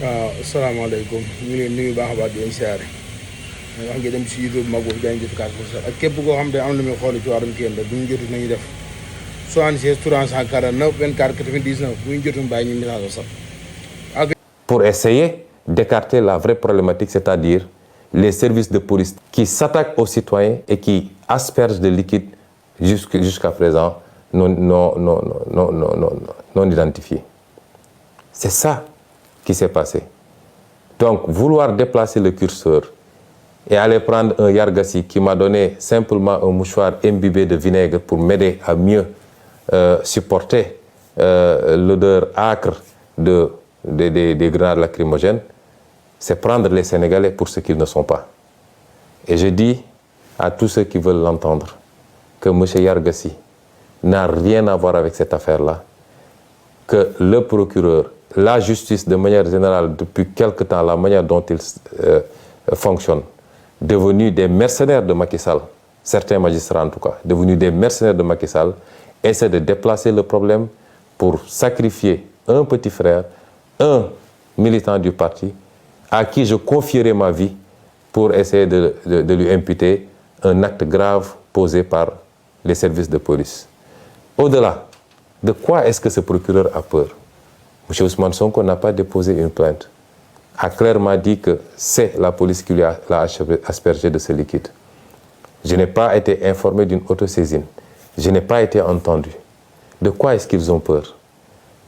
waaw asalaamaaleykum ñu ngi leen nuyu baax a baax di leen siyaare wax nga dem si YouTube mag boobu daañu jot kaas ak képp koo xam ne am na lu muy xool ci wàllum kenn bu ñu jotul nañu def 76 349 24 99 bu ñu jotul bàyyi ñu message sax. Pour essayer d'écarter la vraie problématique, c'est-à-dire les services de police qui s'attaquent aux citoyens et qui aspergent de liquide jusqu'à présent non identifiés. C'est ça qui s'est passé. Donc, vouloir déplacer le curseur et aller prendre un yargassi qui m'a donné simplement un mouchoir imbibé de vinaigre pour m'aider à mieux supporter l'odeur âcre des grenades lacrymogènes, c'est prendre les Sénégalais pour ce qu'ils ne sont pas. Et je dis à tous ceux qui veulent l'entendre que M. Yargassi n'a rien à voir avec cette affaire-là, que le procureur, la justice de manière générale, depuis quelque temps, la manière dont ils fonctionnent, devenus des mercenaires de Macky Sall, certains magistrats en tout cas, devenus des mercenaires de Macky Sall, essaient de déplacer le problème pour sacrifier un petit frère, un militant du parti, à qui je confierai ma vie pour essayer de lui imputer un acte grave posé par les services de police. Au-delà, de quoi est-ce que ce procureur a peur? M. Ousmane Sonko n'a pas déposé une plainte, a clairement dit que c'est la police qui l'a aspergé de ce liquide. Je n'ai pas été informé d'une autosaisine. Je n'ai pas été entendu. De quoi est-ce qu'ils ont peur?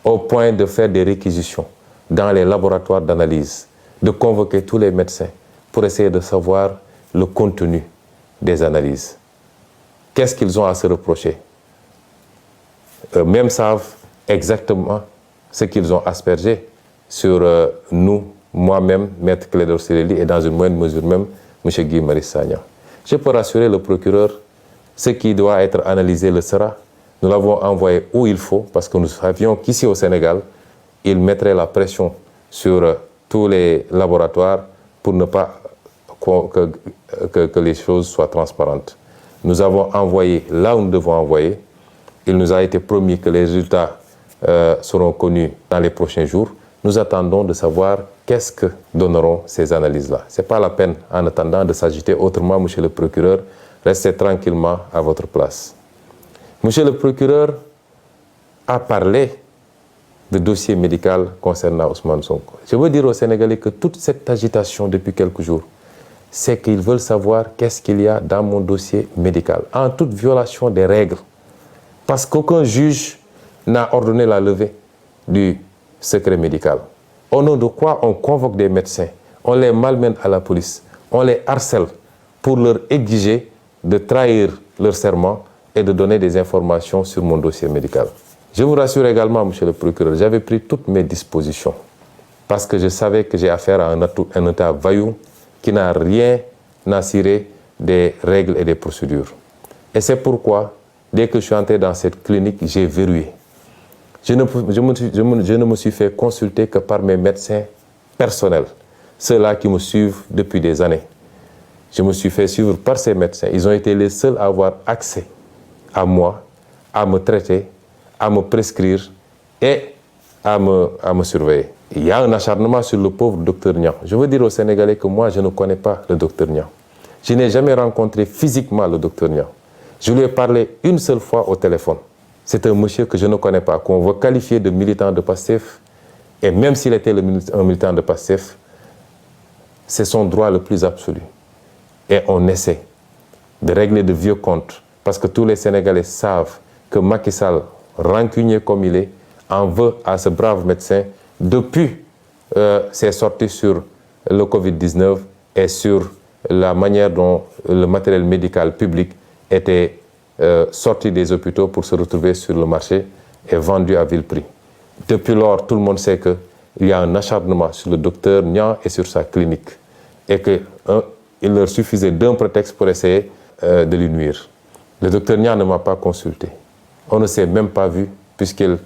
Au point de faire des réquisitions dans les laboratoires d'analyse, de convoquer tous les médecins pour essayer de savoir le contenu des analyses. Qu'est-ce qu'ils ont à se reprocher? Eux-mêmes savent exactement ce qu'ils ont aspergé sur nous, moi-même, Maître Clédor Ciré Ly, et dans une moindre mesure même, M. Guy Marius Sagna. Je peux rassurer le procureur, ce qui doit être analysé le sera. Nous l'avons envoyé où il faut, parce que nous savions qu'ici au Sénégal, il mettrait la pression sur tous les laboratoires pour ne pas que les choses soient transparentes. Nous avons envoyé là où nous devons envoyer. Il nous a été promis que les résultats seront connus dans les prochains jours. Nous attendons de savoir qu'est-ce que donneront ces analyses-là. Ce n'est pas la peine, en attendant, de s'agiter autrement, monsieur le procureur. Restez tranquillement à votre place. Monsieur le procureur a parlé de dossier médical concernant Ousmane Sonko. Je veux dire aux Sénégalais que toute cette agitation depuis quelques jours, c'est qu'ils veulent savoir qu'est-ce qu'il y a dans mon dossier médical, en toute violation des règles. Parce qu'aucun juge n'a ordonné la levée du secret médical. Au nom de quoi on convoque des médecins, on les malmène à la police, on les harcèle pour leur exiger de trahir leur serment et de donner des informations sur mon dossier médical. Je vous rassure également, monsieur le procureur, j'avais pris toutes mes dispositions parce que je savais que j'ai affaire à un État vaillou qui n'a rien à cirer des règles et des procédures. Et c'est pourquoi, dès que je suis entré dans cette clinique, j'ai verrouillé. Je ne me suis fait consulter que par mes médecins personnels, ceux-là qui me suivent depuis des années. Je me suis fait suivre par ces médecins. Ils ont été les seuls à avoir accès à moi, à me traiter, à me prescrire et à me surveiller. Il y a un acharnement sur le pauvre docteur Niang. Je veux dire aux Sénégalais que moi, je ne connais pas le docteur Niang. Je n'ai jamais rencontré physiquement le docteur Niang. Je lui ai parlé une seule fois au téléphone. C'est un monsieur que je ne connais pas, qu'on veut qualifier de militant de Pastef. Et même s'il était un militant de Pastef, c'est son droit le plus absolu. Et on essaie de régler de vieux comptes. Parce que tous les Sénégalais savent que Macky Sall, rancunier comme il est, en veut à ce brave médecin depuis ses sorties sur le Covid-19 et sur la manière dont le matériel médical public était sorti des hôpitaux pour se retrouver sur le marché et vendu à vil prix. Depuis lors, tout le monde sait qu'il y a un acharnement sur le docteur Niang et sur sa clinique et qu'il leur suffisait d'un prétexte pour essayer de lui nuire. Le docteur Niang ne m'a pas consulté. On ne s'est même pas vu puisqu'il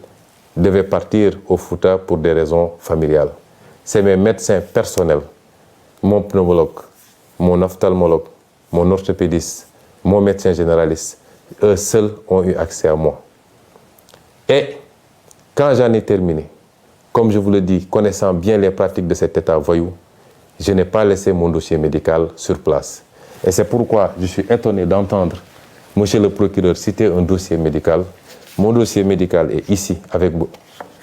devait partir au Fouta pour des raisons familiales. C'est mes médecins personnels, mon pneumologue, mon ophtalmologue, mon orthopédiste, mon médecin généraliste, eux seuls ont eu accès à moi. Et quand j'en ai terminé, comme je vous le dis, connaissant bien les pratiques de cet État voyou, je n'ai pas laissé mon dossier médical sur place. Et c'est pourquoi je suis étonné d'entendre monsieur le procureur citer un dossier médical. Mon dossier médical est ici avec vous.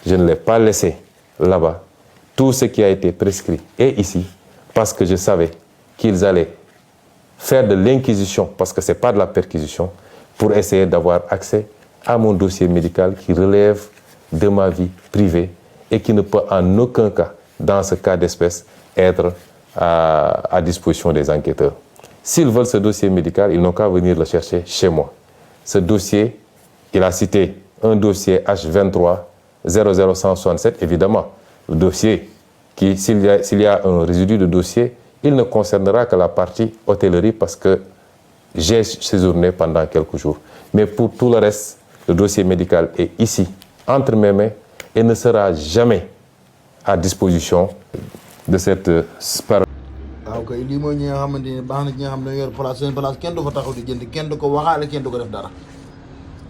Je ne l'ai pas laissé là-bas. Tout ce qui a été prescrit est ici parce que je savais qu'ils allaient faire de l'inquisition, parce que ce n'est pas de la perquisition, pour essayer d'avoir accès à mon dossier médical qui relève de ma vie privée et qui ne peut en aucun cas, dans ce cas d'espèce, être à disposition des enquêteurs. S'ils veulent ce dossier médical, ils n'ont qu'à venir le chercher chez moi. Ce dossier, il a cité un dossier H23 00167, évidemment. Le dossier, s'il y a un résidu de dossier, il ne concernera que la partie hôtellerie parce que j'ai séjourné pendant quelques jours. Mais pour tout le reste, le dossier médical est ici, entre mes mains, et ne sera jamais à disposition de cette parole. waaw kay lii mooy ñi nga xamante ni baax na ci nga xam ne yor place seen place kenn du fa taxaw di jënd kenn du ko waxaale kenn du ko def dara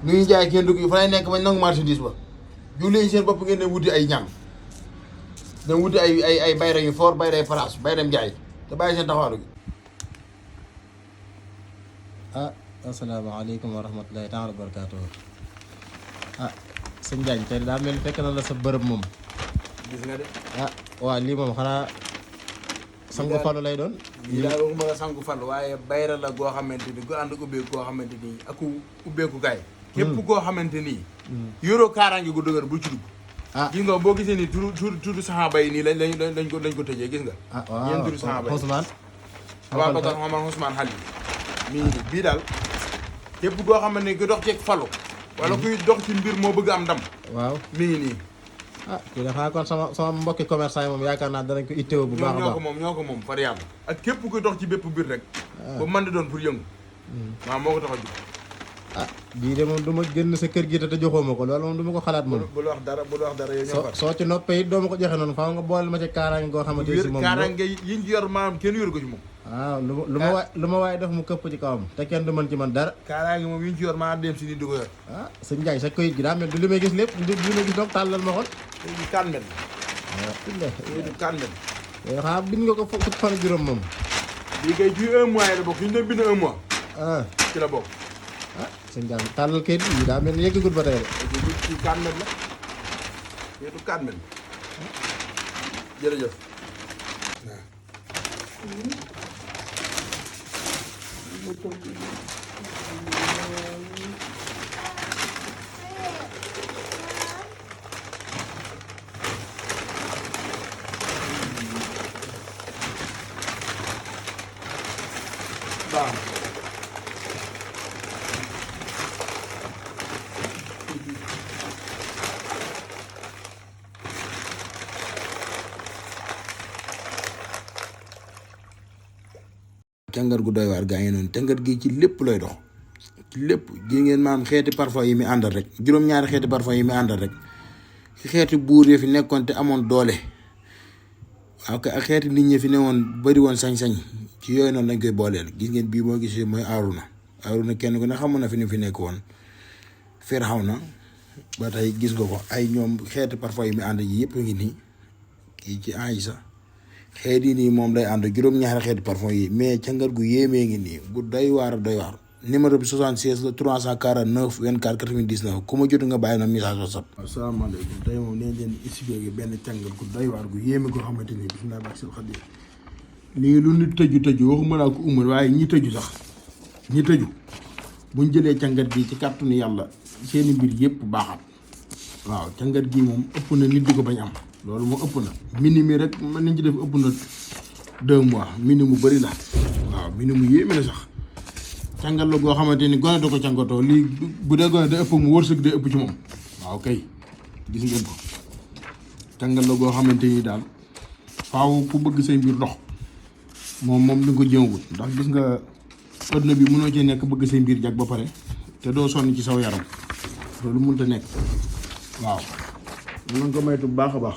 lu ñuy jaay kenn du ko fa lay nekk bañ nangu marchandise ba ju leen seen bopp ngeen dem wuti ay ñam dem wuti ay bayra yu fort bayra place bayram jaay te bàyyi seen taxawaalu gi. Asalaamaaleykum wa rahmatulahi taala wa barakaatuh. Sëñ Diagne tey daa mel ni fekk na la sa bërëb moom. gis nga de. Waaw lii moom xanaa sangu fallu lay doon. lii daal waxuma la sangu fallu waaye bayra la goo xamante ni gu ànd ubbeeku goo xamante ni ak ubbeeku gaay képp koo xamante ni yoroo kaaraange gu dëgër bul ci dugg. gis nga boo gisee ni turu saxaaba yi nii lañ ko tëjee gis nga. waaw ñeent turu saxaaba yi Ousmane. Abubakar Omar Ousmane Ali mii nii bii daal képp koo xamante ni ku dox ceeg fallu wala kuy dox ci mbir moo bëgg am ndam. waaw mi ngi nii. kii dafa kon sama mbokki commerçant yi moom yaakaar naa danañ ko itteewu bu baax a baax. ñoo ko moom far yàlla ak képp kuy dox ci bépp biir rek. ba mën di doon pour yëngu. waaw moo ko tax a jóg. bii de moom du ma génn sa kër gi te joxoo ma ko loolu moom du ma ko xalaat moom. bul wax dara yow ñoo far. soo ci noppee it doo ma ko joxe noonu faaw nga boole ma ci kaaraange goo xamante ne si moom. kaaraange yi ñu yor maanaam kenn yoru ko ci moom. waaw lu ma waaye def mu këpp ci kawam te kenn du mën ci man dara. kaaraange moom yi ñu ci yor maanaam dem si nit di ko yor. sëñ Ndiaye sa këyit gi daa mel du li may gis lépp du li may gis donc tàllal ma xool. léegi kan mel. léegi kan mel. xanaa bind nga ko fukki fan ak juróom moom. lii kay ci 1 mois la bokk ñu doon bind 1 mois. ci la bokk. sëñ Ndiaye tàllal këyit yi daa mel ni yëggagul ba tey rek. ci kan mel la. léegi kan mel. jërëjëf. baax na. càngat gu doy waar gaa ngi noonu càngat gi ci lépp lay dox ci lépp gi ngeen maam xeeti parfum yi mi àndal rek juróom-ñaari xeeti parfum yi mi àndal rek ci xeeti buur yi fi nekkoon te amoon doole waaw ak xeeti nit ñi fi newoon bari woon sañ-sañ ci yooyu noonu lañ koy booleel gis ngeen bii moo gisee mooy Aaruna kenn ku ne xamoon na fi ni fi nekk woon Firawna ba tey gis nga ko ay ñoom xeeti parfum yi mi ànd yi yëpp ngi nii kii ci Aysa xeet yi nii moom day ànd juróom-ñaari xeeti parfum yi mais càngat gu yéemee ngi nii gu doy waar numéro bi 76 la 349 24 99 ku ma jot nga bàyyi na message WhatsApp. asalaamaaleykum tey moom nee leen expliqué benn càngat gu doy waar gu yéeme goo xamante ni bisimilah baax sil xadim lii lu nit tëju waxuma laa ko umal waaye ñi tëju sax ñi tëju buñ jëlee càngat gi ci kàttanu yàlla seeni mbir yëpp baaxat waaw càngat gi moom ëpp na nit di ko bañ am loolu moo ëpp na mini mi rek mën nañ ci def ëpp na 2 mois mini mu bëri la waaw mini mu yéeme la sax càngat la goo xamante ni gone da ko càngatoo lii bu dee gone da ëpp mu wërsëg day ëpp ci moom waaw kay gis ngeen ko càngat la goo xamante ni daal faaw ku bëgg say mbir dox moom di nga ko jëmawut ndax gis nga adduna bi mënoo cee nekk bëgg say mbir jag ba pare te doo sonn ci saw yaram loolu mënut a nekk waaw mën nañ ko maytu bu baax a baax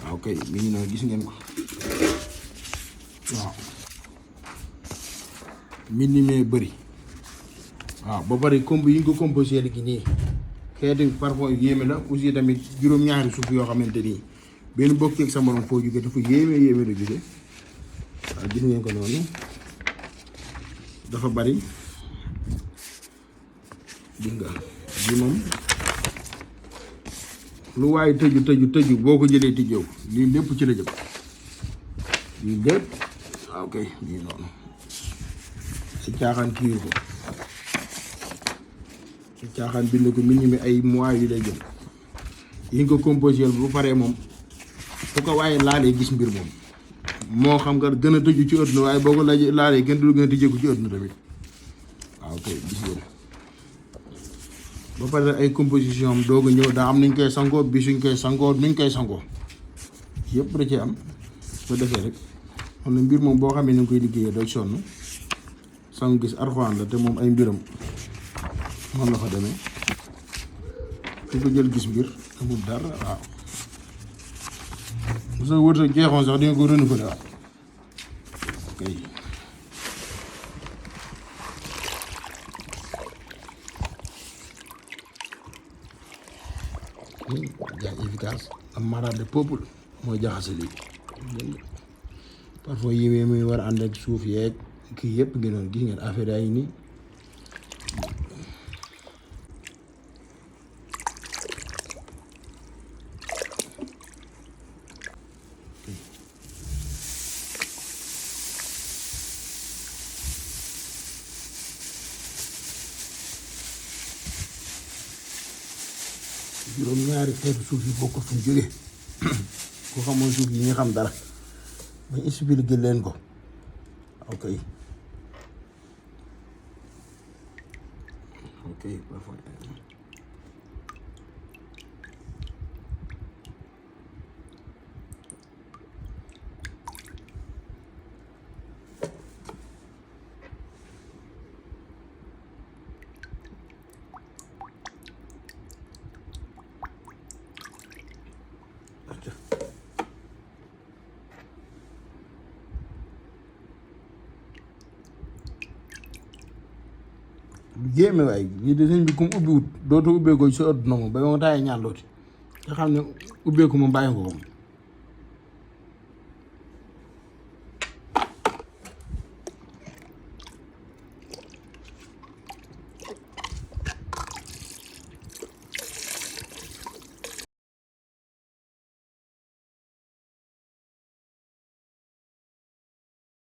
waaw kay mi ngi noonu gis ngeen ko waaw minimé bëri waaw ba bari comp yi nga ko composé léegi nii xeeti parfum yéeme la aussi tamit juróom-ñaari suuf yoo xamante nii benn bokk ak sa morom foo jóge dafa yéeme la jóge waaw gis ngeen ko noonu dafa bari gis nga bi moom lu waaye tëju boo ko jëlee tijjeew lii lépp ci la jëm lii lépp waaw kay lii noonu si caaxaan kiir ko si caaxaan bind ko mbind mi ay mois yu lay jël yi nga ko composé bu paree moom fu ko waaye laalee gis mbir moom moo xam nga gën a tëju ci àdduna waaye boo ko laalee kenn du gën a tëjeeku ci àdduna tamit waaw kay gis ngeen ba pare ay composition am doog a ñëw daa am nañ koy sangoo bi suñ koy sangoo nuñ koy sangoo yëpp da ci am ko defee rek xam ne mbir moom boo xamee ni nga koy liggéeyee doo sonn sang gis arxaan la te moom ay mbiram noonu la fa demee ku ko jël gis mbir amul dara waaw bu sa wërsëg jeexoon sax di nga ko renouveler waat kay jaay efficace am malade de peuple mooy jaxase lii parfois yi muy war a ànd ak suuf yeeg kii yëpp ngeen doon gis ngeen affaire yaa ngi nii juróom ñaari xeetu suuf yi bokkul fu ñu jógee ku xamoon suuf yi ñu xam dara bañ expliqué leen ko ok parfois lu jéeme waay lii de sëñ bi comme ubbiwut dootu ubbeekoo ci sa àdduna moom ba nga taayee ñaan looti nga xam ne ubbeeku moom bàyyi nga ko moom